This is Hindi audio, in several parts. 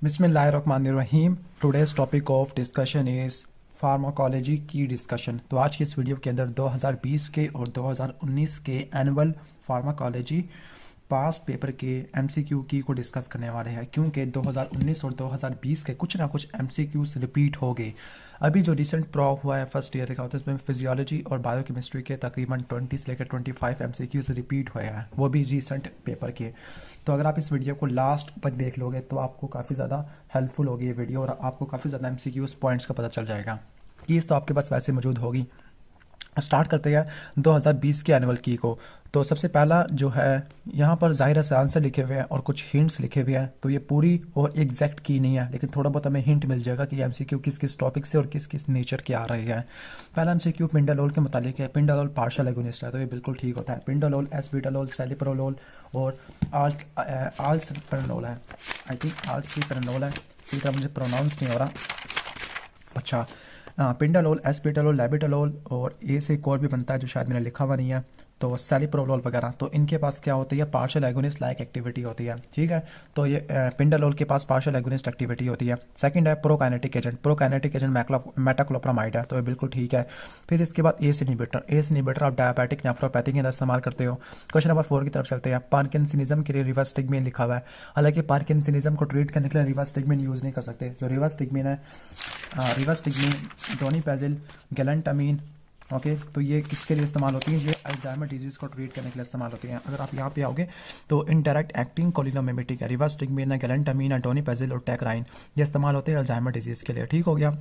बिस्मिल्लाहिर्रहमानिर्रहीम। Today's topic of discussion is pharmacology की डिस्कशन। तो आज की इस वीडियो के अंदर 2020 के और 2019 के एनुअल फार्माकोलॉजी पास्ट पेपर के एमसीक्यू की को डिस्कस करने वाले हैं, क्योंकि 2019 और 2020 के कुछ ना कुछ एमसीक्यूज रिपीट हो गए। अभी जो रिसेंट प्रॉप हुआ है फर्स्ट ईयर का, उसमें फिजियोलॉजी और बायोकेमिस्ट्री के तकरीबन 20 से लेकर 25 एमसीक्यूज रिपीट हुए हैं, वो भी रिसेंट पेपर के। तो अगर आप इस वीडियो को लास्ट तक देख लोगे तो आपको काफ़ी ज़्यादा हेल्पफुल होगी ये वीडियो, और आपको काफ़ी ज़्यादा एमसीक्यूज पॉइंट्स का पता चल जाएगा। कीज़ तो आपके पास वैसे मौजूद होगी। स्टार्ट करते हैं 2020 के एनुअल की को। तो सबसे पहला जो है, यहाँ पर ज़ाहिर से आंसर लिखे हुए हैं और कुछ हिंट्स लिखे हुए हैं। तो ये पूरी और एग्जैक्ट की नहीं है, लेकिन थोड़ा बहुत हमें हिंट मिल जाएगा कि एमसीक्यू किस किस टॉपिक से और किस किस नेचर के आ रहे हैं। पहला एमसीक्यू पिंडालोल के मुतालिक है। पिंडालोल पार्शियल एगोनिस्ट है, तो ये बिल्कुल ठीक होता है। पिंडालोल, एसबीटालोल, सेलिप्रोलोल और आल्सप्रेनोल है। आई थिंक आल्सप्रेनोल है, इसी तरह मुझे प्रोनाउंस नहीं हो रहा। अच्छा, पिंडालोल, एस्पिटालोल, लेबिटालोल और ए से एक और भी बनता है जो शायद मैंने लिखा हुआ नहीं है, तो सेलिप्रोलोल वगैरह। तो इनके पास क्या होती है, पार्शियल एगोनिस्ट लाइक एक्टिविटी होती है। ठीक है, तो ये पिंडालोल के पास पार्शियल एगोनिस्ट एक्टिविटी होती है। सेकंड है prokinetic agent. Prokinetic agent metoclopramide है, तो ये बिल्कुल ठीक है। फिर इसके बाद एस इनहिबिटर। एस इनहिबिटर आप डायबिटिक नेफ्रोपैथी के अंदर इस्तेमाल करते हो। क्वेश्चन नंबर 4 की तरफ चलते हैं। पार्किंसनिज्म के लिए रिवर्स टिग्मिन लिखा हुआ है। हालांकि पार्किंसनिज्म को ट्रीट करने के लिए रिवर्स टिग्मिन यूज़ नहीं कर सकते। जो रिवर्स टिग्मिन है, रिवर्स टिग्मिन, डोनिपेजिल, गैलेंटामीन, ओके, तो ये किसके लिए इस्तेमाल होती है? ये अल्जाइमर डिजीज़ को ट्रीट करने के लिए इस्तेमाल होती हैं। अगर आप यहाँ पे आओगे तो इनडायरेक्ट एक्टिंग कोलिनोमिमेटिक है, रिवर्स टिग्मिन है, गैलेंटामीन है, डोनिपेजिल और टेक्राइन, ये इस्तेमाल होते हैं अल्जाइमर डिजीज़ के लिए। ठीक हो गया,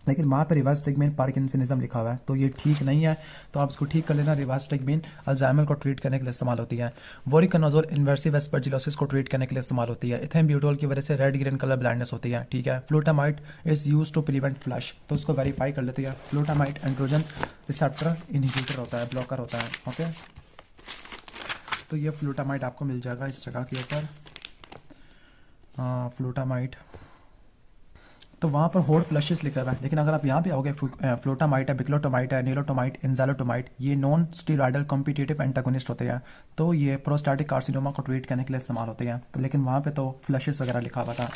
लेकिन वहाँ पे रिवर्स टिग्मिन पार्किंसनिज्म लिखा हुआ है, तो ये ठीक नहीं है, तो आप इसको ठीक कर लेना। रिवर्स टिग्मिन अल्जाइमर को ट्रीट करने के लिए इस्तेमाल होती है। वोरिकोनाजोल इन्वर्सिव एस्परजिलोसिस को ट्रीट करने के लिए इस्तेमाल होती है। इथेनब्यूटोल की वजह से रेड ग्रीन कलर ब्लाइंडनेस होती है। ठीक है, flutamide is use to prevent flush, तो उसको वेरीफाई कर लेते हैं। फ्लूटामाइड एंड्रोजन रिसेप्टर इनहिबिटर होता है, ब्लॉकर होता है। ओके, तो ये फ्लूटामाइड आपको मिल जाएगा इस जगह के ऊपर, फ्लूटामाइड। तो वहाँ पर हॉट फ्लशेस लिखा हुआ है, लेकिन अगर आप यहाँ पे आओगे, फ्लोटामाइट है, बिक्लोटोमाइट है, नीलोटोमाइट, इंजालोटोमाइट, ये नॉन स्टीरॉयडल कॉम्पिटिटिव एंटागोनिस्ट होते हैं, तो ये प्रोस्टैटिक कार्सिनोमा को ट्रीट करने के लिए इस्तेमाल होते हैं। तो लेकिन वहाँ पे तो फ्लशेस वगैरह लिखा हुआ था।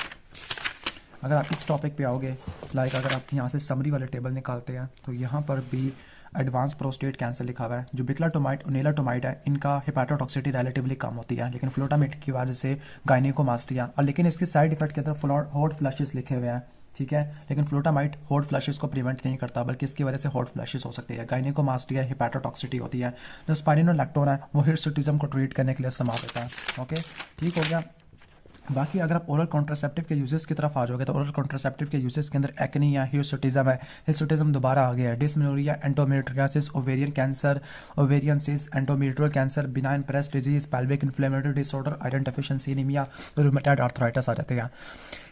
अगर आप इस टॉपिक पे आओगे, लाइक अगर आप यहाँ से समरी वाले टेबल निकालते हैं, तो यहाँ पर भी एडवांस प्रोस्टेट कैंसर लिखा हुआ है। जो बिक्लाटोमाइट और नीलाटोमाइट है, इनका हेपाटोटॉक्सिटी रिलेटिवली कम होती है, लेकिन फ्लोटामाइट की वजह से गायनेकोमास्टिया, और लेकिन इसके साइड इफेक्ट के अंदर हॉट फ्लशेस लिखे हुए हैं। ठीक है, लेकिन फ्लूटामाइट हॉट फ्लैशेस को प्रिवेंट नहीं करता, बल्कि इसकी वजह से हॉट फ्लैशेस हो सकती है। गायनेकोमास्टिया, हेपाटोटॉक्सिटी होती है। जो स्पाइरोलैक्टोन है, वो हिर्सुटिज्म को ट्रीट करने के लिए इस्तेमाल होता है। ओके, ठीक हो गया। बाकी अगर आप ओरल कॉन्ट्रासेप्टिव के यूजेस की तरफ आ जाओगे, तो ओरल कॉन्ट्रासेप्टिव के यूजेस के अंदर एक्नी या हिर्सुटिज्म है। हिर्सुटिज्म दोबारा आ गया है। Dysmenorrhoea, endometriosis, ovarian cancer, ovarian cyst, endometrial cancer, benign breast disease, pelvic inflammatory disorder, iron deficiency anaemia, rheumatoid arthritis आ जाते हैं।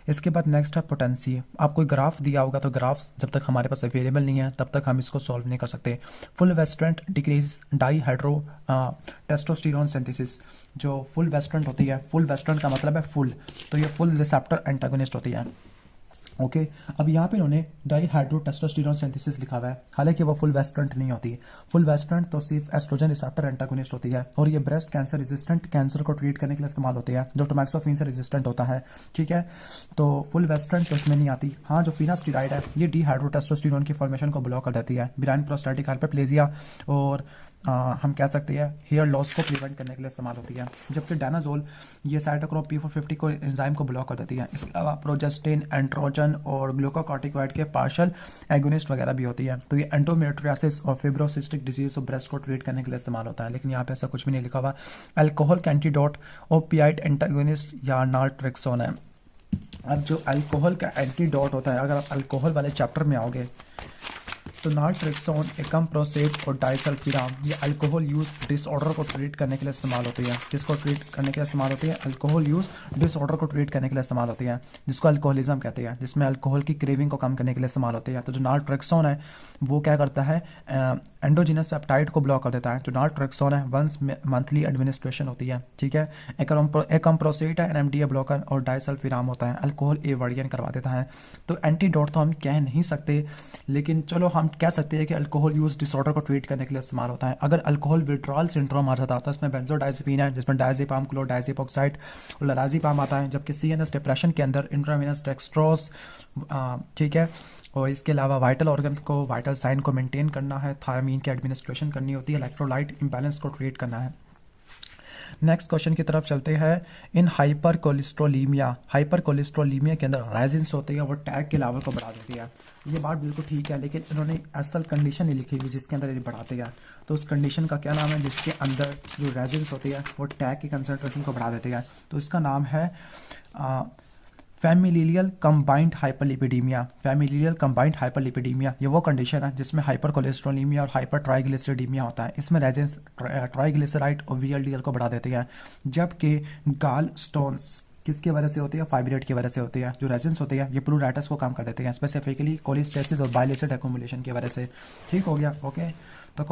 इसके बाद नेक्स्ट है पोटेंसी। आपको ग्राफ दिया होगा, तो ग्राफ्स जब तक हमारे पास अवेलेबल नहीं है तब तक हम इसको सॉल्व नहीं कर सकते। Fulvestrant decrease dihydrotestosterone synthesis. जो फुल वेस्ट्रेंट होती है, फुल वेस्ट्रेंट का मतलब है फुल, तो ये फुल रिसेप्टर एंटागोनिस्ट होती है। ओके, अब यहाँ पे इन्होंने डाईहाइड्रोटेस्टोस्टेरोन सिंथेसिस लिखा हुआ है, हालांकि वो फुल वेस्ट्रेंट नहीं होती। फुल वेस्ट्रेंट तो सिर्फ एस्ट्रोजन रिसेप्टर एंटागोनिस्ट होती है, और ये ब्रेस्ट कैंसर रेजिस्टेंट कैंसर को ट्रीट करने के लिए इस्तेमाल होती है, जो टोमैक्सोफिन से रेजिस्टेंट होता है। ठीक है, तो फुल वेस्ट्रेंट तो इसमें नहीं आती। हाँ, जो फिनास्टीराइड है, ये डीहाइड्रोटेस्टोस्टेरोन की फॉर्मेशन को ब्लॉक कर देती है। बिनाइन प्रोस्टैटिक हाइपरप्लेजिया और हम कह सकते हैं हेयर लॉस को प्रिवेंट करने के लिए इस्तेमाल होती है। जबकि डायनाजोल ये साइटोक्रोम P450 को एंजाइम को ब्लॉक कर देती है। इसके अलावा प्रोजेस्टिन, एंड्रोजन और ग्लूकोकॉर्टिकॉइड के पार्शियल एगोनिस्ट वगैरह भी होती है। तो ये एंडोमेट्रियोसिस और फिब्रोसिस्टिक डिजीज और ब्रेस्ट को ट्रीट करने के लिए इस्तेमाल होता है, लेकिन यहाँ पे ऐसा कुछ भी नहीं लिखा हुआ। अल्कोहल का एंटीडोट ओपियाइड एंटागोनिस्ट या नाल्ट्रेक्सोन है। अब जो अल्कोहल का एंटीडोट होता है, अगर आप अल्कोहल वाले चैप्टर में आओगे, तो नाल्ट्रेक्सोन, एकम्प्रोसेट और डाइसल्फिराम, ये अल्कोहल यूज डिसऑर्डर को ट्रीट करने के लिए इस्तेमाल होती है। किसको ट्रीट करने के लिए इस्तेमाल होती है? अल्कोहल यूज डिसऑर्डर को ट्रीट करने के लिए इस्तेमाल होती है, जिसको अल्कोहलिज्म कहते हैं, जिसमें अल्कोहल की क्रेविंग को कम करने के लिए इस्तेमाल होती है। तो जो नाल्ट्रेक्सोन है वो क्या करता है, एंडोजिनस पेप्टाइड को ब्लॉक कर देता है। जो नाल्ट्रेक्सोन है वंस मंथली एडमिनिस्ट्रेशन होती है। ठीक है, एकम्प्रोसेट है NMDA ब्लॉकर, और डाइसल्फिराम होता है अल्कोहल एवर्डियन करवा देता है। तो एंटीडोट तो हम कह नहीं सकते, लेकिन चलो हम कह सकते हैं कि अल्कोहल यूज डिसऑर्डर को ट्रीट करने के लिए इस्तेमाल होता है। अगर अल्कोहल विड्रॉल सिंड्रोम आ जाता है तो इसमें बेंजोडाइजेपिन है, जिसमें डायजेपाम, क्लोडाइजेपोक्साइड और लराजीपाम आता है। जबकि CNS डिप्रेशन के अंदर इंट्रावेनस डेक्सट्रोज, ठीक है। और इसके अलावा वाइटल ऑर्गन को, वाइटल साइन को मेंटेन करना है, थायमीन की एडमिनिस्ट्रेशन करनी होती है, इलेक्ट्रोलाइट इम्बैलेंस को ट्रीट करना है। नेक्स्ट क्वेश्चन की तरफ चलते हैं। इन हाइपर कोलेस्ट्रोलीमिया के अंदर रेजिन्स होती है, वो टैग के लेवल को बढ़ा देती है। ये बात बिल्कुल ठीक है, लेकिन इन्होंने असल कंडीशन नहीं लिखी हुई जिसके अंदर ये बढ़ाते हैं। तो उस कंडीशन का क्या नाम है जिसके अंदर जो रेजिन्स होती है वो टैग की कंसनट्रेशन को बढ़ा देती है? तो इसका नाम है familial combined hyperlipidaemia. Familial combined hyperlipidaemia ये वो कंडीशन है जिसमें हाइपर कोलेस्ट्रोलीमिया और हाइपर ट्राइग्लिसरीडीमिया होता है। इसमें रेजिन्स ट्राइग्लिसराइड और VLDL को बढ़ा देते हैं। जबकि गाल स्टोन्स किसकी वजह से होती है? फाइब्रेट की वजह से होती है। जो रेजिन्स होती है ये प्लूरैटस को काम कर देते हैं, स्पेसिफिकली कोलेस्टेसिस और बाइल एसिड एक्युमुलेशन की वजह से। ठीक हो गया, ओके। तो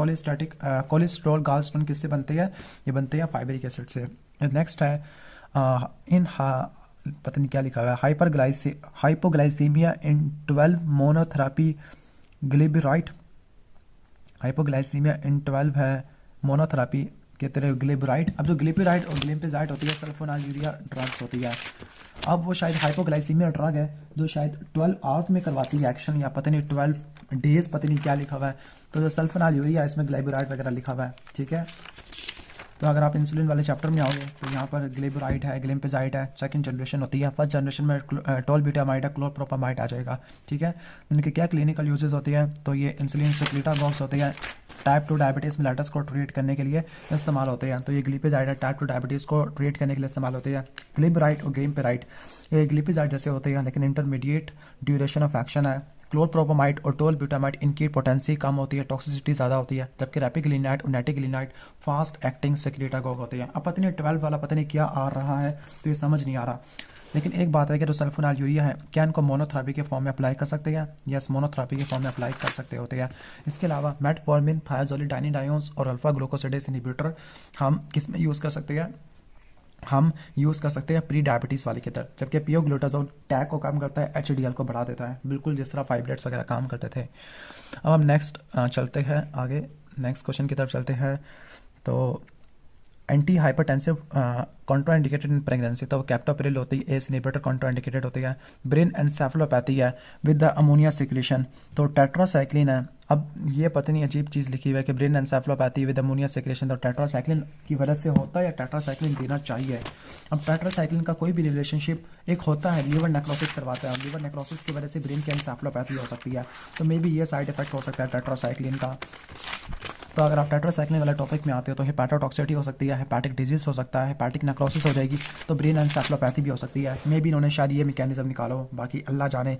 कोलेस्ट्रॉल गाल स्टोन किससे बनते हैं? ये बनते हैं फाइब्रिक एसिड से। नेक्स्ट है पता नहीं क्या लिखा हुआ है, हाइपोग्लाइसीमिया इन 12 मोनोथेरापी ग्लिबराइट। हाइपोग्लाइसीमिया इन 12 है मोनोथेरापी के तरह ग्लिबराइट। अब जो ग्लिपिराइट और ग्लिम्पिजाइट होती है सल्फोनाल्यूरिया ड्रग्स होती है। अब वो शायद हाइपोग्लाइसीमिया ड्रग है जो शायद 12 आवर्स में करवाती है एक्शन, या पता नहीं 12 डेज, पता नहीं क्या लिखा हुआ है। तो जो सल्फोनाल्यूरिया इसमें ग्लिबराइट वगैरह लिखा हुआ है, ठीक है। तो अगर आप इंसुलिन वाले चैप्टर में आओगे तो यहाँ पर ग्लिबराइड है, ग्लिम्पिजाइड है, सेकंड जनरेशन होती है। फर्स्ट जनरेशन में टोलब्यूटामाइड है, क्लोरप्रोपामाइड आ जाएगा, ठीक है। इनके क्या क्लिनिकल यूजेस होती है? तो ये इंसुलिन सेक्लिटागॉक्स होती है, टाइप 2 डायबिटीज़ मेलिटस को ट्रीट करने के लिए इस्तेमाल होते हैं। तो ये ग्लिपिजाइड है, टाइप 2 डायबिटीज़ को ट्रीट करने के लिए इस्तेमाल होते हैं। ग्लिबराइड और ग्लिम्पिराइड ये ग्लिपिजाइड जैसे होते हैं लेकिन इंटरमीडिएट ड्यूरेशन ऑफ एक्शन है। क्लोरप्रोपामाइड और टोलब्यूटामाइड इनकी पोटेंसी कम होती है, टॉक्सिसिटी ज़्यादा होती है। जबकि रैपिग्लिनाइड और नेटिग्लिनाइड फास्ट एक्टिंग सेक्रेटागॉग होते हैं। अब पता नहीं 12 वाला पता नहीं क्या आ रहा है, तो ये समझ नहीं आ रहा। लेकिन एक बात है कि जो सल्फोनाल्यूरिया है क्या इनको मोनोथेरापी के फॉर्म में अप्लाई कर सकते हैं? यस, मोनोथेरापी के फॉर्म में अप्लाई कर सकते होते हैं। इसके अलावा मेटफॉर्मिन, थायाजोलिडाइनिडायोन्स और अल्फा ग्लूकोसिडेज इनहिबिटर हम किस में यूज़ कर सकते हैं? हम यूज़ कर सकते हैं प्री डायबिटीज़ वाले के तरह। जबकि पियोग्लूटाजोल टैग को कम करता है, HDL को बढ़ा देता है, बिल्कुल जिस तरह फाइब्रेट्स वगैरह काम करते थे। अब हम नेक्स्ट चलते हैं आगे, नेक्स्ट क्वेश्चन की तरफ चलते हैं। तो anti hypertensive contraindicated in pregnancy, तो कैप्टोप्रिल होती है, एस इनहिबिटर कॉन्ट्राइंडिकेटेड होती है। ब्रेन एनसेफेलोपैथी है विद द अमोनिया सिक्रेशन, तो टेट्रासाइक्लिन है। अब ये पता नहीं अजीब चीज़ लिखी हुई है कि brain encephalopathy with ammonia secretion, तो टेट्रासाइक्लिन की वजह से होता है या टेट्रासाइक्लिन देना चाहिए? अब टेट्रासाइक्लिन का कोई भी रिलेशनशिप एक होता है, लीवर नेक्रोसिस करवाता है, लीवर नेक्रोसिस की वजह से ब्रेन की एनसेफेलोपैथी हो सकती है। तो मे बी ये साइड इफेक्ट हो सकता है टेट्रासाइक्लिन का। तो अगर आप टेट्रासाइक्लिन वाले टॉपिक में आते हो तो हेपाटोटॉक्सिटी हो सकती है, हेपाटिक डिजीज हो सकता है, हेपाटिक नेक्रोसिस हो जाएगी, तो ब्रेन एनसेफेलोपैथी भी हो सकती है। मे बी इन्होंने शायद ये मैकेनिज्म निकालो, बाकी अल्लाह जाने।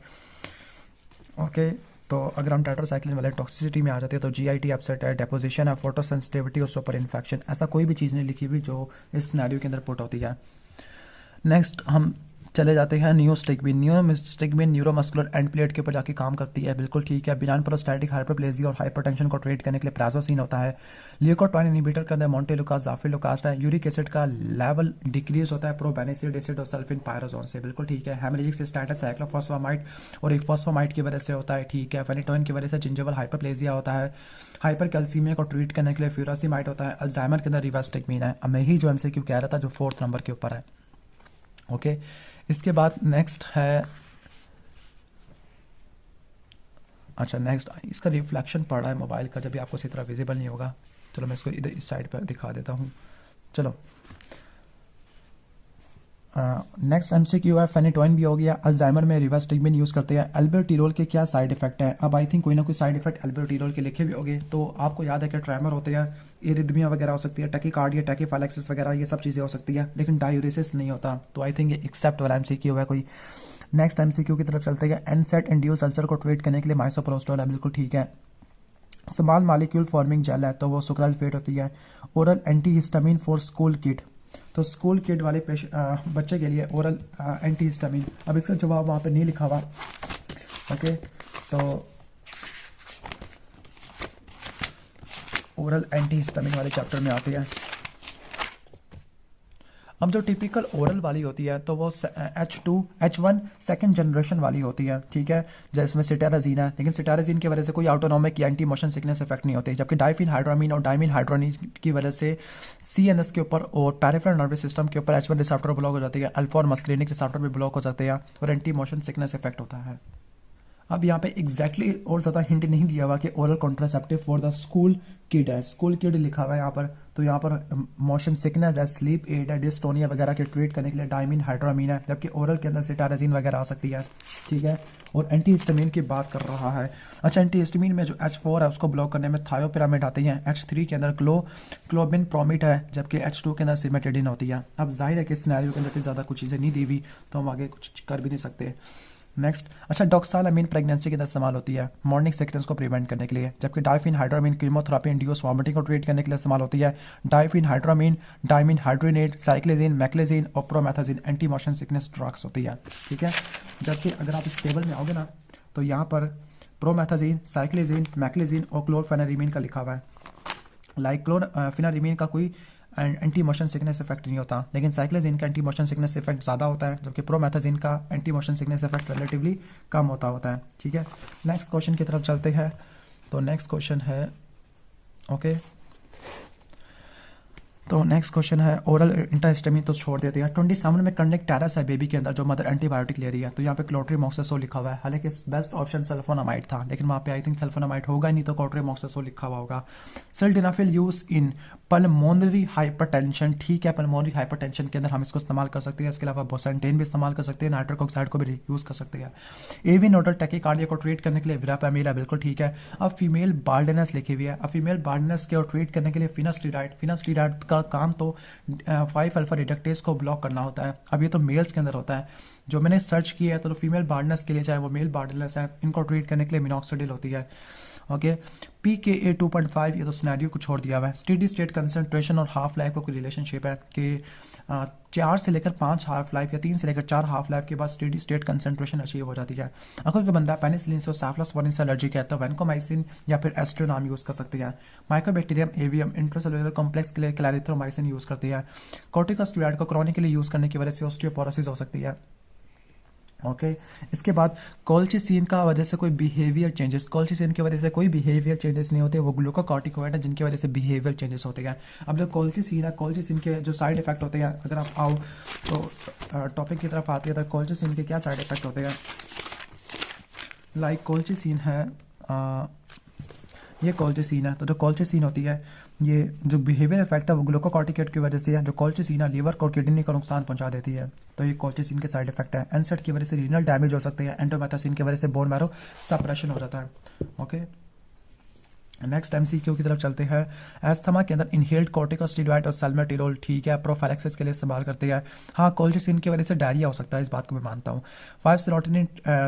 ओके, तो अगर हम टेट्रासाइक्लिन वाले टॉक्सिसिटी में आ जाते हैं तो GIT अपसेट है, डेपोजिशन है, फोटोसेंसिटिविटी और सुपर इन्फेक्शन, ऐसा कोई भी चीज़ नहीं लिखी हुई जो इस सिनेरियो के अंदर पुट होती है। नेक्स्ट हम चले जाते हैं neostigmine. Neostigmine neuromuscular end plate के ऊपर जाके काम करती है, बिल्कुल ठीक है। बिनाइन प्रोस्टैटिक हाइपरप्लेजिया और हाइपरटेंशन को ट्रीट करने के लिए प्राजोसिन होता है। ल्यूकोट्राइन इनहिबिटर के अंदर मोंटेलुकास, जाफिलुकास्ट है। यूरिक एसिड का लेवल डिक्रीज होता है प्रोबेनिसिड एसिड और सल्फिन पायरोजोन से, बिल्कुल ठीक है। हेमरेजिक स्टेटस साइक्लोफॉस्फामाइड और इफॉस्फामाइड की वजह से होता है, ठीक है। फेनिटोइन की वजह से जिंजिवल हाइपरप्लेजिया होता है। हाइपर कैल्सीमिया को ट्रीट करने के लिए फ्यूरासिमाइड होता है। अल्जाइमर के अंदर रिवास्टिग्मिन है। अब मैं ही जो MCQ कह रहा था जो 4th नंबर के ऊपर है, ओके। इसके बाद नेक्स्ट है, अच्छा नेक्स्ट इसका रिफ्लेक्शन पड़ रहा है मोबाइल का, जब भी आपको सही तरह विजिबल नहीं होगा। चलो मैं इसको इधर इस साइड पर दिखा देता हूँ। चलो नेक्स्ट MCQ है, फेनिटोइन भी हो गया। अल्जाइमर में रिवास्टिग्मिन यूज़ करते हैं। एल्बेंटिरोल के क्या साइड इफेक्ट है? अब आई थिंक कोई ना कोई साइड इफेक्ट एल्बेंटिरोल के लिखे भी होंगे। तो आपको याद है कि ट्रेमर होते हैं, इरिथमिया वगैरह हो सकती है, टैकीकार्डिया, टैकीफाइलेक्सिस वगैरह ये सब चीज़ें हो सकती है, लेकिन डायूरेसिस नहीं होता। तो आई थिंक ये एक्सेप्ट वाला MCQ है कोई। नेक्स्ट MCQ की तरफ चलते हैं। एनसेट इंड्यूस अल्सर को ट्रीट करने के लिए माइसोप्रोस्टोल है, बिल्कुल ठीक है। स्मॉल मॉलिक्यूल फॉर्मिंग जेल है तो वो सुक्राल्फेट होती है। Oral anti histamine for school kid, तो स्कूल किड वाले बच्चे के लिए ओरल एंटी हिस्टामिन। अब इसका जवाब वहाँ पे नहीं लिखा हुआ, ओके। तो ओरल एंटी हिस्टामिन वाले चैप्टर में आते हैं। अब जो टिपिकल ओरल वाली होती है तो वो H1 सेकंड जनरेशन वाली होती है, ठीक है, जिसमें सिटाराजीन है, लेकिन सिटाराजीन की वजह से कोई ऑटोनोमिक या एंटी मोशन सिकनेस इफेक्ट नहीं होती, जबकि डाइफिनहाइड्रामीन और डाइमिनहाइड्रामीन की वजह से CNS के ऊपर और पेरिफेरल नर्वस सिस्टम के ऊपर H1 रिसेप्टर ब्लॉक हो जाती है, अल्फा और मस्कुलिनिक रिसेप्टर भी ब्लॉक हो जाते हैं और एंटी मोशन सिकनेस इफेक्ट होता है। अब यहाँ पे एग्जैक्टली और ज़्यादा हिंट नहीं दिया हुआ कि oral contraceptive for the school kid है, स्कूल किड लिखा हुआ है यहाँ पर, तो यहाँ पर मोशन सिकनेस है, स्लीप एड है, डिस्टोनिया वगैरह के ट्रीट करने के लिए डाइमिनहाइड्रामीन है, जबकि ओरल के अंदर सिटाराजीन वगैरह आ सकती है, ठीक है। और एंटी हिस्टामिन की बात कर रहा है। अच्छा, एंटी हिस्टामिन में जो H4 है उसको ब्लॉक करने में थायोपिरामिड आती है, H3 के अंदर क्लोबिन प्रोमिट है, जबकि H2 के अंदर सिमेटिडिन होती है। अब जाहिर है कि सिनेरियो के अंदर ज़्यादा कुछ चीज़ें नहीं दी हुई तो हम आगे कुछ कर भी नहीं सकते। नेक्स्ट, अच्छा, डॉक्सालामीन प्रेगनेंसी के अंदर इस्तेमाल होती है मॉर्निंग सिकनेस को प्रिवेंट करने के लिए, जबकि डाइफिनहाइड्रामीन कीमोथेरेपी इंड्यूस वॉमिटिंग को ट्रीट करने के लिए इस्तेमाल होती है। डाइफिनहाइड्रामीन, डाइमिनहाइड्रोनेट, साइक्लेजिन, मैक्लेजिन और promethazine anti motion sickness drugs होती है, ठीक है। जबकि अगर आप इस टेबल में आओगे ना तो यहाँ पर प्रोमेथाजिन, साइक्लेजिन, मैक्लेजिन और क्लोरफेनारिमीन का लिखा हुआ है। लाइक क्लोरफेनारिमीन का कोई एंटी मोशन सिकनेस इफेक्ट नहीं होता, लेकिन साइक्लेजिन का एंटी मोशन सिकनेस इफेक्ट ज़्यादा होता है, जबकि प्रोमेथाजिन का anti motion sickness effect relatively कम होता है, ठीक है। नेक्स्ट क्वेश्चन की तरफ चलते हैं। तो नेक्स्ट क्वेश्चन है, ओके, तो नेक्स्ट क्वेश्चन है ओरल इंटाहिस्टामिन तो छोड़ देते हैं। 27 में कंडक्ट टेरस है बेबी के अंदर जो मदर एंटीबायोटिक ले रही है, तो यहाँ पे क्लोट्रीमोक्सासोल लिखा हुआ है, हालांकि बेस्ट ऑप्शन सल्फोनामाइड था, लेकिन वहाँ पे आई थिंक सल्फोनामाइड होगा नहीं तो क्लोट्रीमोक्सासोल लिखा हुआ होगा। Sildenafil use in pulmonary hypertension, ठीक है, पल्मोनरी हाइपरटेंशन के अंदर हम इसको इस्तेमाल कर सकते हैं। इसके अलावा बोसेंटेन भी इस्तेमाल कर सकते हैं, नाइट्रिक ऑक्साइड को भी यूज़ कर सकते हैं। एवी नोडल टैकीकार्डिया को ट्रीट करने के लिए विरापैमिल है, बिल्कुल ठीक है। अब फीमेल बाल्डनेस लिखी हुई है, अब फीमेल बाल्डनेस को ट्रीट करने के लिए फिनास्टीराइड का काम तो 5 अल्फा रिडक्टेज को ब्लॉक करना होता है। अब ये तो मेल्स के अंदर होता है, जो मैंने सर्च किया है तो फीमेल बार्डनेस के लिए, चाहे वो मेल बार्डनेस है, इनको ट्रीट करने के लिए मिनॉक्सिडिल होती है, ओके। PKA 2.5 ये तो सिनेरियो को छोड़ दिया हुआ है। स्टेडी स्टेट कंसंट्रेशन और हाफ लाइफ का कोई रिलेशनशिप है कि 4 से लेकर 5 हाफ लाइफ या 3 से लेकर 4 हाफ लाइफ के बाद स्टेडी स्टेट कंसंट्रेशन अचीव हो जाती है। अगर कोई बंदा पेनिसिलिन से और साफ्लोस्पोरिन से एलर्जिक है तो वैनकोमाइसिन या फिर एस्ट्रोनाम यूज़ कर सकते हैं। माइकोबैक्टीरियम एवियम इंट्रासेलुलर कॉम्प्लेक्स के लिए क्लैरिथ्रोमाइसिन यूज़ करते हैं। कॉर्टिकोस्टेरॉइड को क्रॉनिक के लिए यूज़ करने की वजह से ऑस्टियोपोरोसिस हो सकती है, ओके। इसके बाद कोल्चिसिन का वजह से कोई बिहेवियर चेंजेस, कोल्चिसिन की वजह से कोई बिहेवियर चेंजेस नहीं होते, वो ग्लूकोकॉर्टिकोइड है जिनकी वजह से बिहेवियर चेंजेस होते हैं। अब जो कोल्चिसिन है, कोल्चिसिन के जो साइड इफेक्ट होते हैं, अगर आप आओ तो टॉपिक की तरफ आती है तो कोल्चिसिन के क्या साइड इफेक्ट होते हैं। लाइक कोल्चिसिन है, ये कोल्चिसिन है, तो जो कोल्चिसिन होती है ये जो बिहेवियर इफेक्ट है वो ग्लूकोकॉर्टिकोइड की वजह से है। जो कोल्चिसिन है लीवर को किडनी को नुकसान पहुंचा देती है, तो ये कोल्चिसिन के साइड इफेक्ट है। एनसेट की वजह से रीनल डैमेज हो सकते हैं, एंटोमेथासिन की वजह से बोन मैरो सप्रेशन हो जाता है, ओके। नेक्स्ट MCQ की तरफ चलते हैं। एस्थमा के अंदर इनहेल्ड कॉर्टिकोस्टेरॉइड और सल्मेटिरोल, ठीक है, प्रोफाइलेक्सिस के लिए इस्तेमाल करते हैं। हाँ, कोल्चिसिन की वजह से डायरिया हो सकता है, इस बात को मैं मानता हूँ। 5-सेरोटोनिन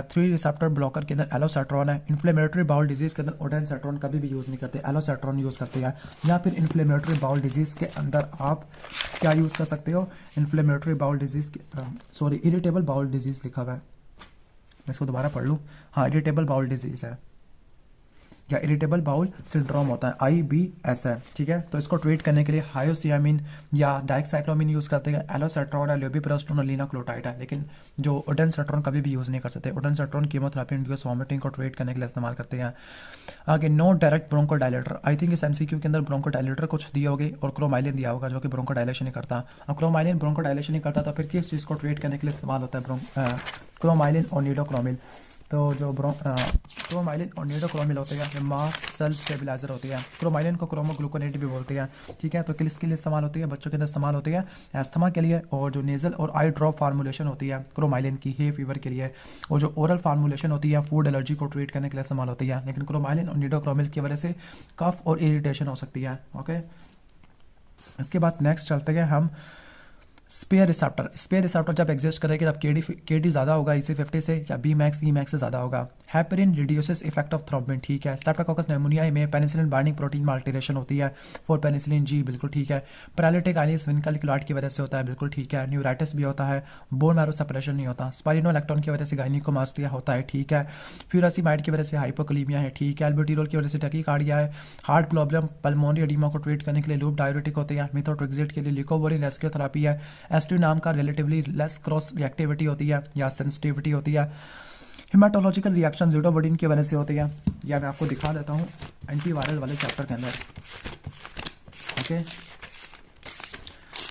3 रिसेप्टर ब्लॉकर के अंदर एलोसेट्रॉन है। इन्फ्लेमेटरी बाउल डिजीज के अंदर ओडेनसेट्रॉन कभी भी यूज़ नहीं करते, एलोसेट्रॉन यूज़ करते हैं। या फिर इन्फ्लेमेटरी बाउल डिजीज के अंदर आप क्या यूज़ कर सकते हो, inflammatory bowel disease, sorry irritable bowel disease लिखा हुआ है, मैं इसको दोबारा पढ़ लूँ। हाँ, इरिटेबल बाउल डिजीज है या इरिटेबल बाउल सिंड्रोम होता है, IBS है, ठीक है। तो इसको ट्रीट करने के लिए हायोसियामिन या डाइक्साइक्लोमिन यूज़ करते हैं। एलोसेट्रॉन है, लेविप्रोस्टोन और लीनाक्लोटाइड है, लेकिन जो ओडेनसेट्रॉन कभी भी यूज़ नहीं कर सकते। ओडेनसेट्रॉन कीमोथेरेपी इंड्यूस वॉमिटिंग को ट्रीट करने के लिए इस्तेमाल करते हैं। आगे no direct bronchodilator, I think इस MCQ के अंदर ब्रोंकोडायलेटर कुछ दिया होगी और क्रोमाइलिन दिया होगा जो कि ब्रोंकोडायलेशन नहीं करता। अब क्रोमाइलिन ब्रोंकोडायलेशन नहीं करता तो फिर किस चीज़ को ट्रीट करने के लिए इस्तेमाल होता है, क्रोमाइलिन और नीडोक्रोमिल। तो जो क्रोमाइलिन और नीडोक्रोमिल होते हैं मास्ट सेल स्टेबिलाइजर होती है। क्रोमाइलिन को क्रोमोग्लूकोनेट भी बोलते हैं, ठीक है। तो किसके लिए इस्तेमाल होती है, बच्चों के अंदर इस्तेमाल होती है एस्थमा के लिए, और जो नेजल और आई ड्रॉप फार्मूलेशन होती है क्रोमाइलिन की हे फीवर के लिए, और जो ओरल फार्मूलेशन होती है फूड एलर्जी को ट्रीट करने के लिए इस्तेमाल होती है। लेकिन क्रोमाइलिन और नीडोक्रोमिल की वजह से कफ और इरिटेशन हो सकती है, ओके। इसके बाद नेक्स्ट चलते हैं हम स्पेयर रिसेप्टर जब एग्जिस्ट करेगी तब केडी ज़्यादा होगा EC50 से या Bmax Emax से ज़्यादा होगा। Heparin reduces effect of thrombin, ठीक है। स्ट्रेप्टोकोकस निमोनिया में पेनिसिलिन बाइंडिंग प्रोटीन में अल्टरेशन होती है फॉर पेनिसिलिन G, बिल्कुल ठीक है। पैरालिटिक आइलिस विंकल क्लॉट की वजह से होता है, बिल्कुल ठीक है। न्यूराइटिस भी होता है, बोन मैरो सेपरेशन नहीं होता। स्पाइरोनोलैक्टोन की वजह से गायनिकोमास्टिया होता है, ठीक है। फ्यूरासिमाइड की वजह से हाइपोकलीमिया है, ठीक है। एल्ब्यूटिरोल की वजह से टैकीकार्डिया है। हार्ट प्रॉब्लम पल्मोनरी एडिमा को ट्रीट करने के लिए लूप डायरेटिक होते हैं। मिथोट्रिक्सेट के लिए लिकोवोरिन रेस्क्यू थेरेपी है। एस2 नाम का रिलेटिवली लेस क्रॉस रिएक्टिविटी होती है या सेंसिटिविटी होती है। हिमेटोलॉजिकल रिएक्शन ज़िटोवोडिन की वजह से होती है, या मैं आपको दिखा देता हूँ एंटीवायरल वाले चैप्टर के अंदर। ओके,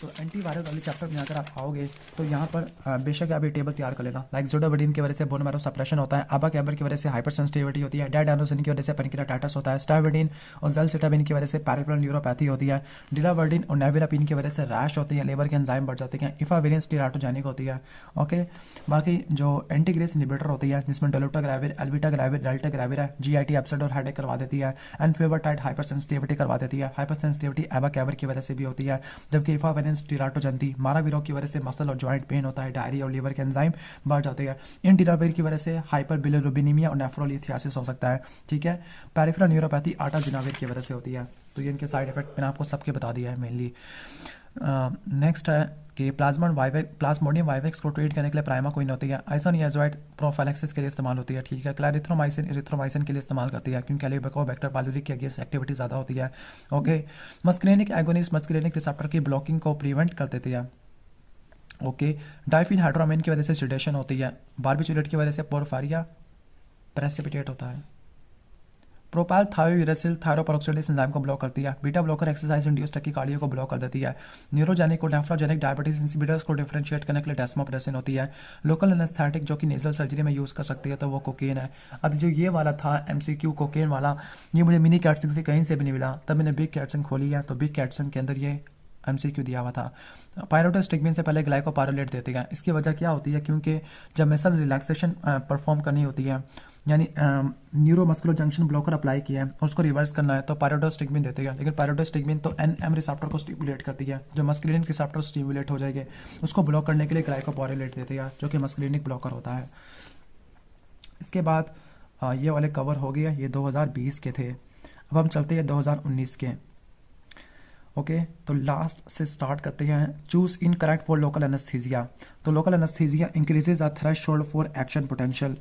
तो एंटीवायरल वाले चैप्टर में अगर आप आओगे तो यहाँ पर बेशक आप ये टेबल तैयार कर लेना। लाइक ज़िटोवोडिन की वजह से बोन मैरो सप्रेशन होता है, अबाकैबर की वजह से हाइपर सेंसिटिविटी होती है, डायडानोसिन की वजह से पैनक्रियाटाइटिस होता है, स्टाइविडिन और ज़ेलसिटाबिन की वजह से पेरिफेरल न्यूरोपैथी होती है, डिलावर्डिन और नेविरापिन की वजह से रैश होती है, लेबर के एंजाइम बढ़ जाते हैं, इफाविरिन स्टीराटोजेनिक होती है। ओके, बाकी जो एंटीग्रेस इनहिबिटर होती है जिसमें डोलोटाग्राविर, एल्विटाग्राविर, डेल्टाग्राविर है, जीआईटी एब्सिड और हेडेक करवा देती है, एंड फेवरटाइड हाइपर सेंसिटिविटी करवा देती है। हाइपर सेंसिटिविटी अबाकैबर की वजह से भी होती है, जबकि इफाविरिन स्टीराटोजेनिक माराविरो की वजह से मसल और जॉइंट पेन होता है, डायरिया और लीवर के एंजाइम बढ़ जाते हैं। इंडिराविर की वजह से हाइपर बिलिरुबिनीमिया और नेफ्रोलिथियासिस हो सकता है। ठीक है, पेरिफेरल न्यूरोपैथी आटाजिनाविर की वजह से होती है। तो ये इनके साइड इफेक्ट मैंने आपको सबके बता दिया है मेनली। नेक्स्ट है कि प्लाज्मोडियम वाइवेक्स को ट्रीट करने के लिए प्राइमाक्विन होती है, आइसोनियाजोइड प्रोफाइलैक्सिस के लिए इस्तेमाल होती है। ठीक है, क्लैरिथ्रोमाइसिन इरिथ्रोमाइसिन के लिए इस्तेमाल करती है क्योंकि एलिबेकोबैक्टर पाइलोरी की अगेंस्ट एक्टिविटी ज़्यादा होती है। ओके, मस्कुलिनिक एगोनिस्ट मस्कुलिनिक रिसेप्टर की ब्लॉकिंग को प्रिवेंट कर देती है। ओके, डाइफिनहाइड्रोमाइन की वजह से सिडेशन होती है, बार्बिचुरेट की वजह से पोरफायरिया प्रेसिपिटेट होता है। प्रोपाइल थायोयूरेसिल थायरोपेरोक्सिडेज एंजाइम को ब्लॉक करती है, beta blocker exercise induced tachycardia को ब्लॉक कर देती है, न्यूरोजेनिक और नेफ्रोजेनिक डायबिटीज इंसिबिटर्स को डिफरेंशिएट करने के लिए डेस्मोप्रेसिन होती है। लोकल एनेस्थेटिक जो कि नेजल सर्जरी में यूज़ कर सकती है तो वो कोकेन है। अब जो ये वाला था एमसीक्यू कोकेन वाला, ये मुझे मिनी कैटसन से कहीं से भी नहीं मिला, तब मैंने बिग कैटसन खोली है तो बिग कैटसन के अंदर ये एमसीक्यू दिया हुआ था। पायरोटोस्टिग्मिन से पहले ग्लाइकोपाइरोलेट देते हैं। इसकी वजह क्या होती है, क्योंकि जब मसल रिलैक्सेशन परफॉर्म करनी होती है, यानी न्यूरोमस्कुलर जंक्शन ब्लॉकर अप्लाई किया है और उसको रिवर्स करना है तो पायरोटोस्टिग्मिन देते हैं। लेकिन पायरोटोस्टिग्मिन तो एनएम रिसेप्टर को स्टिमुलेट करती है, जो मस्कुलिनिक रिसेप्टर स्टिमुलेट हो जाएंगे, उसको ब्लॉक करने के लिए ग्लाइकोपाइरोलेट देते हैं जो कि मस्कुलिनिक ब्लॉकर होता है। इसके बाद ये वाले कवर हो गया, ये 2020 के थे। अब हम चलते हैं 2019 के। ओके, तो लास्ट से स्टार्ट करते हैं। Choose incorrect for local anaesthesia. तो local anaesthesia increases the threshold for action potential.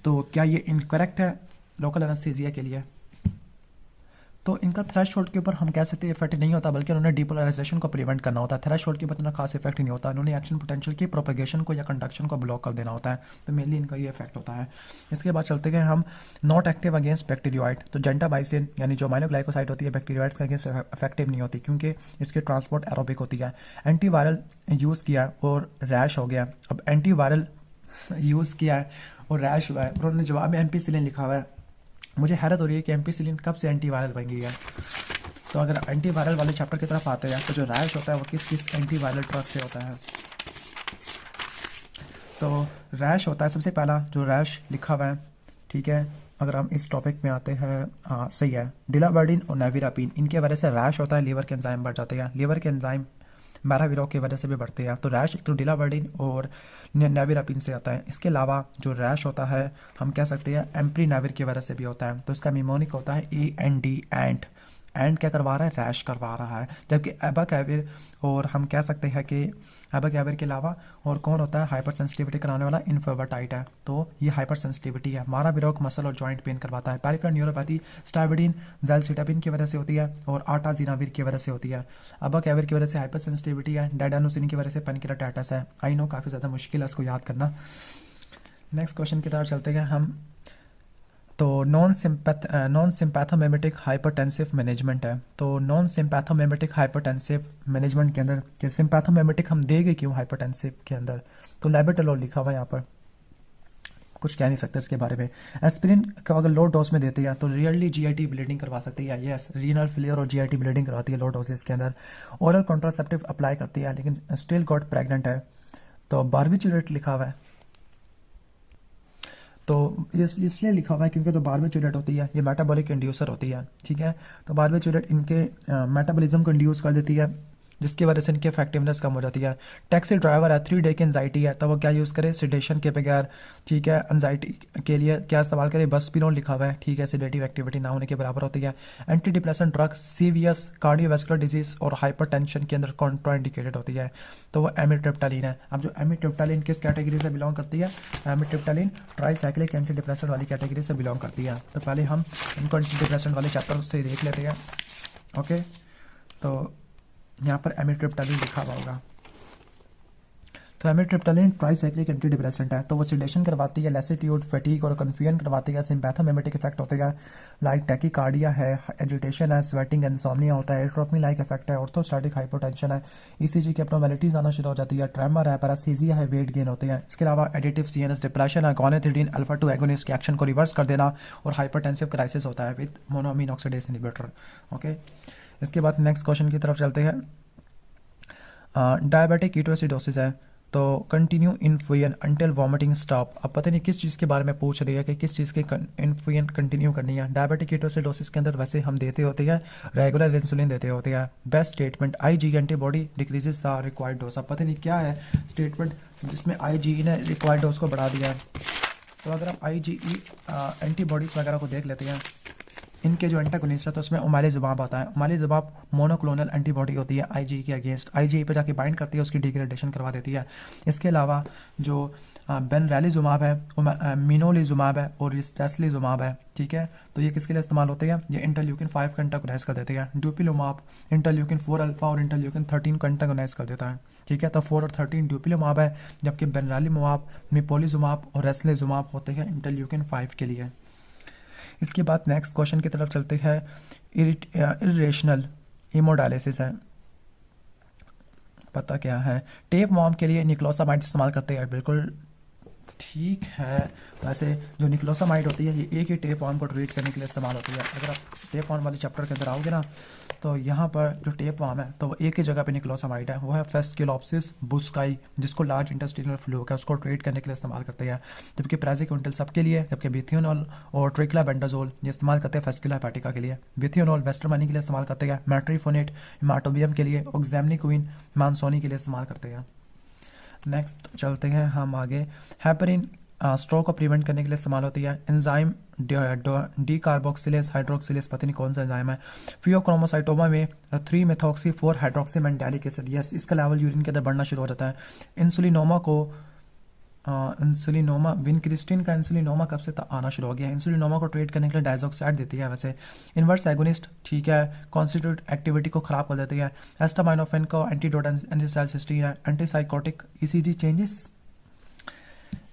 तो क्या ये इनकरेक्ट है लोकल एनेस्थीसिया के लिए? तो इनका थ्रेशोल्ड के ऊपर हम कह सकते हैं इफेक्ट नहीं होता, बल्कि उन्होंने डीपोलराइजेशन को प्रिवेंट करना होता है। थ्रेशोल्ड के ऊपर इतना खास इफेक्ट नहीं होता, उन्होंने एक्शन पोटेंशियल की प्रोपेगेशन को या कंडक्शन को ब्लॉक कर देना होता है। तो मेनली इनका ये इफेक्ट होता है। इसके बाद चलते हैं हम नॉट एक्टिव अगेंस्ट बैक्टीरियोइड। तो जेंटामाइसिन यानी जो माइलोग्लाइकोसाइड होती है बैक्टीरियोइड्स के अगेंस्ट इफेक्टिव नहीं होती क्योंकि इसकी ट्रांसपोर्ट एरोबिक होती है। एंटीवायरल यूज़ किया और रैश हो गया। अब एंटीवायरल यूज़ किया है और रैश हुआ है, उन्होंने जवाब में एम्पिसिलिन लिखा हुआ है। मुझे हैरत हो रही है कि एम्पिसिलिन कब से एंटीवायरल बन गई है। तो अगर एंटीवायरल वाले चैप्टर की तरफ आते हैं तो जो रैश होता है वो किस किस एंटीवायरल ड्रग से होता है? तो रैश होता है सबसे पहला जो रैश लिखा हुआ है। ठीक है, अगर हम इस टॉपिक में आते हैं, हाँ सही है, डिलावर्डिन और नेविरापिन, इनके वजह से रैश होता है, लीवर के एंजाइम बढ़ जाते हैं, लीवर के एंजाइम मैराविरो की वजह से भी बढ़ते हैं। तो रैश एक तो डिलावर्डिन और नेविरापिन से आता है। इसके अलावा जो रैश होता है हम कह सकते हैं एम्प्रीनेविर की वजह से भी होता है। तो इसका निमोनिक होता है AND एंड क्या करवा रहा है? रैश करवा रहा है। जबकि एबाकैविर और हम कह सकते हैं कि एबाकैविर के अलावा और कौन होता है हाइपर सेंसिटिविटी कराने वाला? इनफेवर्टाइट है। तो ये हाइपर सेंसिटिविटी है। माराविरोक मसल और जॉइंट पेन करवाता है। पेरिफेरल न्यूरोपैथी स्टाइविडिन ज़ेलसिटाबिन की वजह से होती है और आटाजिनाविर की वजह से होती है। एबाकैविर की वजह से हाइपर सेंसिटिविटी है। डायडानोसिन की वजह से पैनक्रियाटाइटिस है। आई नो काफ़ी ज़्यादा मुश्किल है इसको याद करना। नेक्स्ट क्वेश्चन की तरफ चलते हैं हम। तो नॉन सिम्पैथोमिमेटिक हाइपरटेंसिव मैनेजमेंट है। तो नॉन सिम्पैथोमिमेटिक हाइपरटेंसिव मैनेजमेंट के अंदर कि सिम्पैथोमिमेटिक हम देंगे क्यों हाइपरटेंसिव के अंदर? तो लेबेटोलोल लिखा हुआ है यहाँ पर, कुछ कह नहीं सकते इसके बारे में। एस्पिरिन का अगर लो डोज में देते हैं तो रियरली GIT ब्लीडिंग करवा सकती है। यस, रीनल फेलियर और GIT ब्लीडिंग करवाती है लो डोजेस के अंदर। ओरल कॉन्ट्रासेप्टिव अप्लाई करती है लेकिन स्टिल गॉट प्रेग्नेंट है। तो बार्बिचुरेट लिखा हुआ है, तो इसलिए लिखा हुआ है क्योंकि जो बार्बिचुरेट होती है ये मेटाबॉलिक इंड्यूसर होती है। ठीक है, तो बार्बिचुरेट इनके मेटाबॉलिज्म को इंड्यूस कर देती है जिसकी वजह से इनकी इफेक्टिवनेस कम हो जाती है। टैक्सी ड्राइवर है, 3 डे की एंजाइटी है, तो वो क्या यूज़ करे? सिडेशन के बगैर। ठीक है, एंजाइटी के लिए क्या इस्तेमाल करे? बसपिनोल लिखा हुआ है। ठीक है, सिडेटिव एक्टिविटी ना होने के बराबर होती है। Antidepressant drug severe cardiovascular disease और हाइपरटेंशन के अंदर कॉन्ट्राइंडिकेटेड होती है, तो वो एमिट्रिप्टालिन है। अब जो एमिट्रिप्टालिन किस कैटेगरी से बिलोंग करती है? एमिट्रिप्टालिन ट्राईसाइक्लिक एंटी डिप्रेसेंट वाली कैटेगरी से बिलोंग करती है। तो पहले हम इनको एंटी डिप्रेसेंट वाले चैप्टर से देख लेते हैं। ओके, तो यहाँ पर एमिट्रिप्टालिन लिखा हुआ होगा। तो एमिट्रिप्टालिन ट्राइसाइक्लिक एंटी डिप्रेसेंट है, तो वो सिडेशन करवाती है, लैसिट्यूड, फटीग और कन्फ्यूजन करवाती है, सिम्पैथोमिमेटिक इफेक्ट होते हैं लाइक टैकीकार्डिया है, एजिटेशन है, स्वेटिंग, इंसोम्निया होता है, एट्रोपनी लाइक इफेक्ट है, ऑर्थोस्टैटिक हाइपोटेंशन है, ईसीजी की एब्नॉर्मैलिटीज आना शुरू हो जाती है, ट्रेमर है, पैरास्थीसिया है, वेट गेन होते हैं। इसके अलावा एडिटिव सीएनएस डिप्रेशन है, गोनाथिडीन अल्फा 2 एगोनिस्ट के एक्शन को रिवर्स कर देना और हाइपरटेंसिव क्राइसिस होता है with monoamine oxidase inhibitor. Okay, इसके बाद नेक्स्ट क्वेश्चन की तरफ चलते हैं। डायबिटिक कीटोएसिडोसिस है, तो continue infusion until vomiting stop. अब पता नहीं किस चीज़ के बारे में पूछ रही है कि किस चीज़ की इन्फ्यूजन कंटिन्यू करनी है। डायबिटिक कीटोएसिडोसिस के अंदर वैसे हम देते होते हैं रेगुलर इंसुलिन देते होते हैं। Best statement IG antibody decreases the required dose. अब पता नहीं क्या है स्टेटमेंट जिसमें आईजी ने रिक्वायर्ड डोज को बढ़ा दिया है। तो अगर हम आईजी एंटीबॉडीज़ वगैरह को देख लेते हैं, इनके जो एंटागोनिस्ट है तो उसमें ओमालिजुबाब आता है। ओमालिजुबाब मोनोक्लोनल एंटीबॉडी होती है आईजी के अगेंस्ट, आईजी पे जाके बाइंड करती है, उसकी डिग्रेडेशन करवा देती है। इसके अलावा जो बेनरैलिजुमाब है, मिनोलिजुमाब है और रेसलिजुमाब है, ठीक है, तो ये किसके लिए इस्तेमाल होते हैं? ये इंटरल्यूकिन 5 का एंटागोनाइज कर देते हैं। ड्यूपिलुमाब इंटरल्यूकिन 4 अल्फा और इंटरल्यूकिन 13 का एंटागोनाइज कर देता है, ठीक है, तो 4 और 13 ड्यूपिलुमाब है, जबकि बेनरैलिजुमाब, मिपोलिजुमाब और रेसलिजुमाब होते हैं इंटरल्यूकिन 5 के लिए। इसके बाद नेक्स्ट क्वेश्चन की तरफ चलते हैं। इरेशनल हीमोडायलिसिस है, पता क्या है? टेप वॉर्म के लिए निक्लोसामाइड इस्तेमाल करते हैं, बिल्कुल ठीक है। वैसे जो निक्लोसामाइड होती है ये एक ही टेप वॉर्म को ट्रीट करने के लिए इस्तेमाल होती है। अगर आप टेप वॉर्म वाले चैप्टर के अंदर आओगे ना, तो यहाँ पर जो टेप वॉर्म है तो वो एक ही जगह पे निक्लोसामाइड है, वो है फेस्क्यूलोप्सिस बुस्काई, जिसको लार्ज इंटेस्टिनल फ्लू है उसको ट्रीट करने के लिए इस्तेमाल करते हैं। जबकि प्रेजिक्विंटल सबके लिए, जबकि बिथियोनोल और ट्रिक्लाबेंडाजोल ये इस्तेमाल करते हैं फेस्कुलर हेपेटिका के लिए। बिथियोनोल वेस्टरमनी के लिए इस्तेमाल करते हैं, मेट्रीफोनेट हिमाटोबियम के लिए, ऑक्सैमनिक्विन मानसोनी के लिए इस्तेमाल करते हैं। नेक्स्ट चलते हैं हम आगे। हेपरिन स्ट्रोक को प्रिवेंट करने के लिए इस्तेमाल होती है। एंजाइम डी कार्बोक्सिलेस हाइड्रोक्सिलेस, पता नहीं कौन सा एंजाइम है। फियोक्रोमोसाइटोमा में 3 मेथॉक्सी 4 हाइड्रोक्सी मेंटालिक एसिड, यस, इसका लेवल यूरिन के अंदर बढ़ना शुरू हो जाता है। इंसुलिनोमा को इंसुलिनोमा विनक्रिस्टिन का इंसुलिनोमा कब से आना शुरू हो गया? इंसुलिनोमा को ट्रीट करने के लिए डायजोक्साइड देती है वैसे। इन्वर्स एगोनिस्ट, ठीक है, कॉन्स्टिट्यूट एक्टिविटी को खराब कर देती है। एस्टामाइनोफेन को एंटीडोट एंटीसाइलसिस्टीन है। एंटीसाइकोटिक ईसीजी चेंजेस,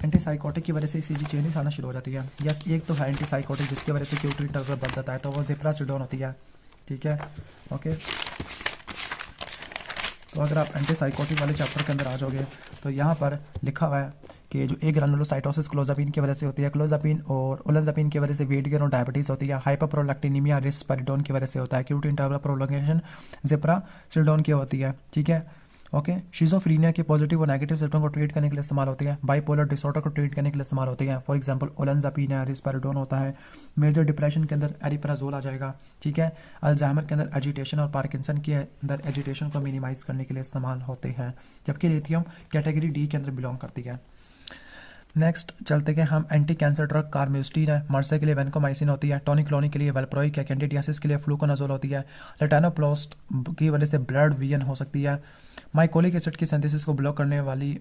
एंटीसाइकोटिक की वजह से ईसीजी चेंजेस आना शुरू हो जाती है। यस, एक तो है एंटीसाइकोटिक जिसकी वजह से क्यूटी इंटरवल बढ़ जाता है, तो वो ज़िप्रासिडोन होती है, ठीक है, ओके। तो अगर आप एंटीसाइकोटिक वाले चैप्टर के अंदर आ जाओगे तो यहाँ पर लिखा हुआ है कि जो एक ग्रानुलोसाइटोसिस क्लोजापिन की वजह से होती है, क्लोजापिन और ओलेंजापिन की वजह से वेट गेन और डायबिटीज़ होती है। हाइपरप्रोलैक्टिनीमिया रिस्पेरिडोन की वजह से होता है। क्यूटी इंटरवल प्रोलॉन्गेशन ज़िप्रासिडोन की होती है, ठीक है, ओके। शिजोफ्रीनिया के पॉजिटिव और नेगेटिव सिम्टम को ट्रीट करने के लिए इस्तेमाल होती है। बाइपोलर डिसऑर्डर को ट्रीट करने के लिए इस्तेमाल होती है। फॉर एग्जांपल ओलेंजापिन है, रिस्पेरिडोन होता है। मेजर डिप्रेशन के अंदर एरिप्राजोल आ जाएगा, ठीक है। अल्जाइमर के अंदर एजिटेशन और पार्किंसन के अंदर एजिटेशन को मिनिमाइज करने के लिए इस्तेमाल होते हैं, जबकि लिथियम कैटेगरी डी के अंदर बिलोंग करती है। नेक्स्ट चलते हैं हम। एंटी कैंसर ड्रग कार्म्यूस्टिन है, मर्से के लिए वेनकोमाइसिन होती है, टोनिक्लोनी के लिए वेल्प्रोइक है, कैंडिडियासिस के लिए फ्लूकोनाजोल होती है। लेटानोप्लास्ट की वजह से ब्लड वीएन हो सकती है। माइकोलिक एसिड की सिंथेसिस को ब्लॉक करने वाली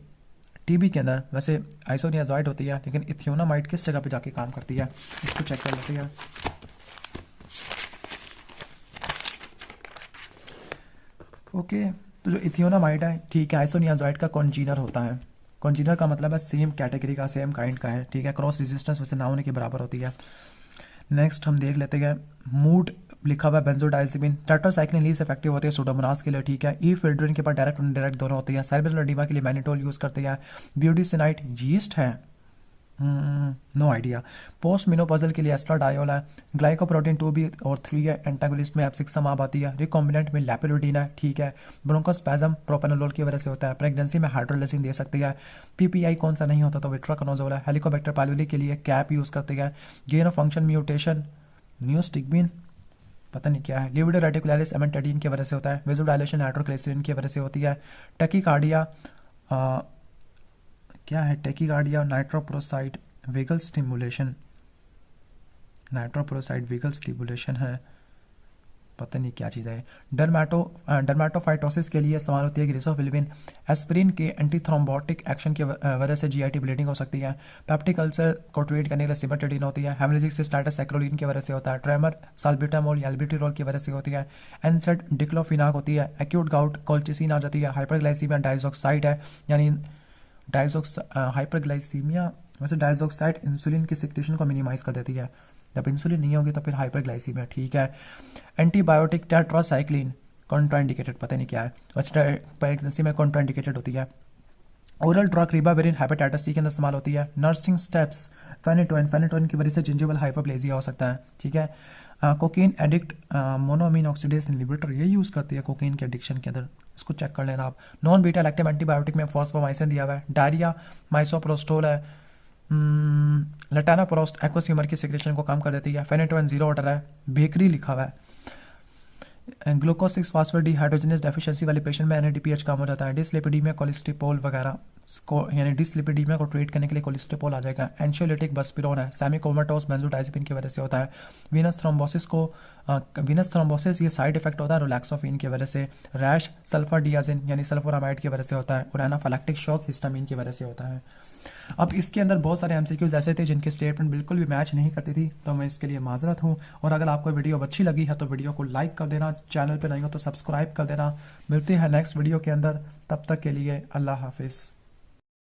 टीबी के अंदर वैसे आइसोनियाजाइड होती है, लेकिन इथियोनामाइड किस जगह पे जाके काम करती है इसको चेक कर लेते हैं। ओके, तो जो इथियोनामाइड है, ठीक है, आइसोनियाजाइड का कॉन्जीनर होता है। कॉन्जीनर का मतलब है सेम कैटेगरी का, सेम काइंड का है, ठीक है। क्रॉस रेजिस्टेंस वैसे ना होने के बराबर होती है। नेक्स्ट हम देख लेते हैं। मूड लिखा हुआ है बेंजोडाइजिपिन। टेट्रासाइक्लिन लीस्ट इफेक्टिव होती है सूडोमोनास के लिए, ठीक है। इफेड्रिन के पास डायरेक्ट और इनडायरेक्ट दोनों होती है। सेरेब्रल एडिमा के लिए मैनिटोल यूज करते हैं। ब्यूटीसिनाइट यीस्ट है, नो आइडिया। पोस्ट मिनोपॉजल के लिए एस्ट्राडायोल है। ग्लाइकोप्रोटीन 2 भी और 3 है। एंटागोनिस्ट में एप्सिक्समाब आती है। रिकॉम्बिनेंट में लैपिलोडीन है, ठीक है। ब्रोंकोस्पैज्म प्रोपेनोलोल की वजह से होता है। प्रेगनेंसी में हाइड्रोलिसिन दे सकती है। पीपीआई कौन सा नहीं होता तो विट्राकोनाजोल है। हेलिकोबैक्टर पाइलोरी के लिए कैप यूज करते हैं। गेन ऑफ फंक्शन म्यूटेशन न्यूस्टिग्मिन, पता नहीं क्या है। लिविडो रेटिकुलरिस एमेंटाडीन की वजह से होता है। वेजोडाइलेशन नाइट्रोग्लिसरीन की वजह से होती है। टैकीकार्डिया क्या है? Tachycardia nitroprusside vagal stimulation, nitroprusside vagal stimulation है, पता नहीं क्या चीज़ है। डर्माटोफाइटोसिस के लिए इस्तेमाल होती है ग्रिसोफिलिपिन। एस्पिरिन के एंटीथ्रोम्बोटिक एक्शन की वजह से जीआईटी ब्लीडिंग हो सकती है। पेप्टिक अल्सर को ट्रीट करने के लिए सिमेटेडिन होती है। हेमरेजिक सिस्टाइटिस सैक्रोलिन की वजह से होता है। ट्रेमर साल्ब्यूटामोल या एल्ब्यूटिरोल की वजह से होती है। एनसेड डिक्लोफिनाक होती है। एक्यूट गाउट कोल्चिसिन आ जाती है। हाइपरग्लाइसीमिया डाइजॉक्साइड है, यानी हाइपरग्लाइसीमिया, वैसे डायजोक्साइड इंसुलिन की सिक्रेशन को मिनिमाइज कर देती है, जब इंसुलिन नहीं होगी तो फिर हाइपरग्लाइसीमिया, ठीक है। एंटीबायोटिक टेट्रासाइक्लिन कॉन्ट्राइंडिकेटेड, पता नहीं क्या है, वैसे प्रेगनेंसी में कॉन्ट्राइंडिकेटेड होती है। Oral drug ribavirin hepatitis C के अंदर इस्तेमाल होती है। नर्सिंग स्टेप्स फेनेटोइन की वजह से जिंजिवल हाइपरप्लेजिया हो सकता है, ठीक है। Cocaine addict monoamine oxidase inhibitor, ये यूज़ करती है कोकीन के एडिक्शन के अंदर, इसको चेक कर लेना आप। नॉन बीटा लैक्टिव एंटीबायोटिक में फॉस्फोमाइसिन दिया हुआ है। डायरिया माइसोप्रोस्टोल है। लटानाप्रोस्ट एक्वस की सिक्रेशन को कम कर देती है। फेनेटोइन जीरो ऑर्डर है, बेकरी लिखा हुआ है। ग्लूकोज 6 फास्फेटडीहाइड्रोजनेस डेफिशिएंसी वाले पेशेंट में एनएडीपीएच कम हो जाता है। डिसलिपिडीमिया कोलेस्ट्रोल वगैरह को, यानी डिसलिपिडीमिया को ट्रीट करने के लिए कोलेस्ट्रोल आ जाएगा। एंशियोलिटिक बस्पिरोन है, सेमिकोमाटोस बेंजोडाइजेपिन की वजह से होता है। वीनस थ्रोम्बोसिस ये साइड इफेक्ट होता है रिलैक्सोफिन की वजह से। रैश सल्फर डियाजिन यानी सल्फोरामाइड की वजह से होता है। और एनाफिलैक्टिक शॉक हिस्टामिन की वजह से होता है। अब इसके अंदर बहुत सारे एमसीक्यूज ऐसे थे जिनके स्टेटमेंट बिल्कुल भी मैच नहीं करती थी, तो मैं इसके लिए माजरत हूँ। और अगर आपको वीडियो अच्छी लगी है तो वीडियो को लाइक कर देना, चैनल पर नहीं हो तो सब्सक्राइब कर देना। मिलते हैं नेक्स्ट वीडियो के अंदर, तब तक के लिए अल्लाह हाफिज़।